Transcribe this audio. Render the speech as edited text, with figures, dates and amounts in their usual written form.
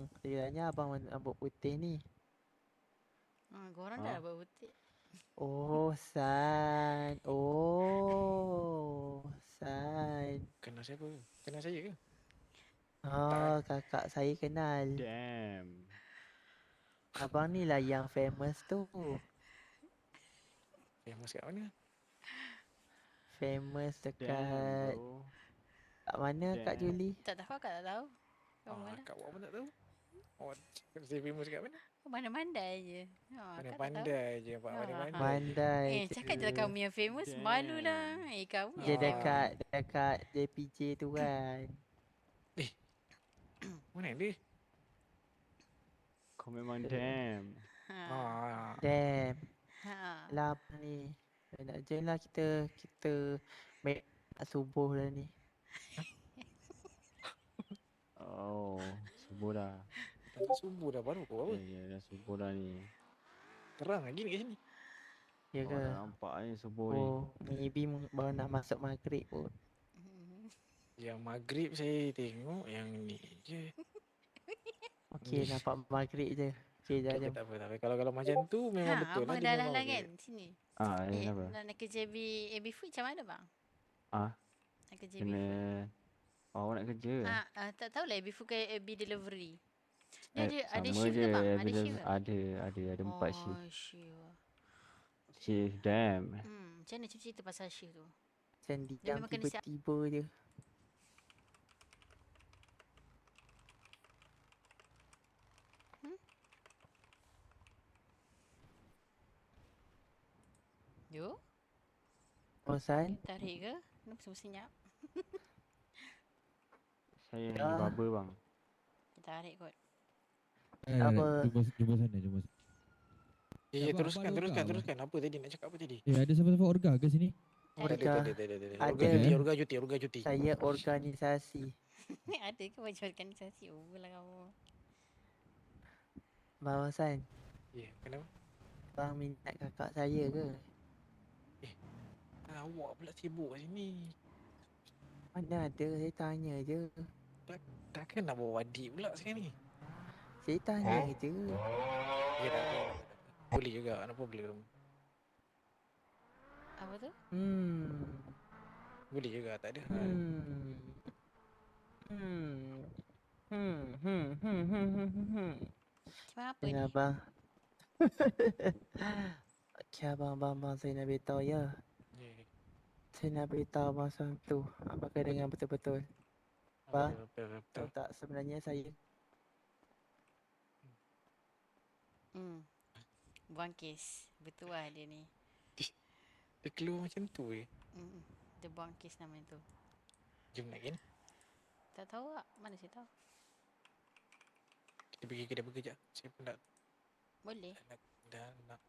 abang. Kiranya abang rambut putih ni. Korang dah Ha? rambut putih. Oh, San. Oh, San. Kenal siapa? Kenal saya ke? Tak kan? Oh, kakak saya kenal. Damn. Abang ni lah yang famous tu. Famous kat mana? Famous Damn dekat... bro. Kat mana Kak Damn. Julie? Tak tahu, Kak tak tahu. Kau mana? Kak buat apa tak tahu? Saya famous kat mana? Kau mana-mandai je. Kak tak tahu. Pandai-pandai je Pak, pandai-pandai je. Mandai Cakap je je. lah kamu yang famous. Damn. Malulah. Kamu Dia yang famous. dekat JPJ tu kan. Mana dia? Eh. Kau memang damn. Damn. Ha. Lah apa ni? Nak je lah kita make subuh dah ni. Oh, subuh dah. Dah subuh dah baru kau apa? Ya, dah subuh dah ni. Terang lagi ni kat sini. Ya Oh, ke? dah nampak ni subuh ni. Oh, maybe baru nak masuk maghrib pun. Yang maghrib saya tengok yang ni je. Okey, nampak maghrib je. Okey, dah jom. Tak apa. Kalau macam tu memang betul lah Abang dia dah memang lah maghrib. kan? Sini. Kenapa? Nak kerja AB Food macam mana bang? Nak kerja AB Kena... Food. Awak nak kerja? Tak tahulah AB Food ke AB Delivery. Dia ada sama shift je. ke bang? Ada shift ke? Ada 4 shift. Shift. Shift, damn. Macam mana cerita pasal shift tu? Macam Dia diam memang kena siap. tiba-tiba je. Yo? Bosan? Tarik ke? Kenapa semua senyap? Saya lagi barber bang. Tarik kot. Apa? Jumpa sana, jumpa sana. Ya, Abang, teruskan. abang ada Orga, Apa tadi nak cakap apa tadi? ada siapa-siapa Orga ke sini? Orga. Ada. Orga cuti. Saya organisasi. Ada ke baju organisasi? Lah kamu. Bang Hasan, Ya, kenapa? bang minat kakak saya ke? Awak pula sibuk kat sini. Mana ada, saya tanya je. Takkan nak bawa adik pula sekarang ni? Saya tanya je. Ya, tak apa. Boleh juga, no problem. Apa tu? Boleh juga, tak ada hal. Macam apa Ni ni? abang. Okey abang, saya nak beritahu ya. Saya nak beritahu abang sesuatu. Apakah dengan betul-betul? Bang, tahu tak sebenarnya saya Buang kes. Betul lah dia ni. Dia keluar macam tu je. Dia buang kes nama tu. Jom nak kan? Tak tahu tak? Mana saya tahu? Kita pergi kedai burger sekejap. Saya pun Boleh. dah nak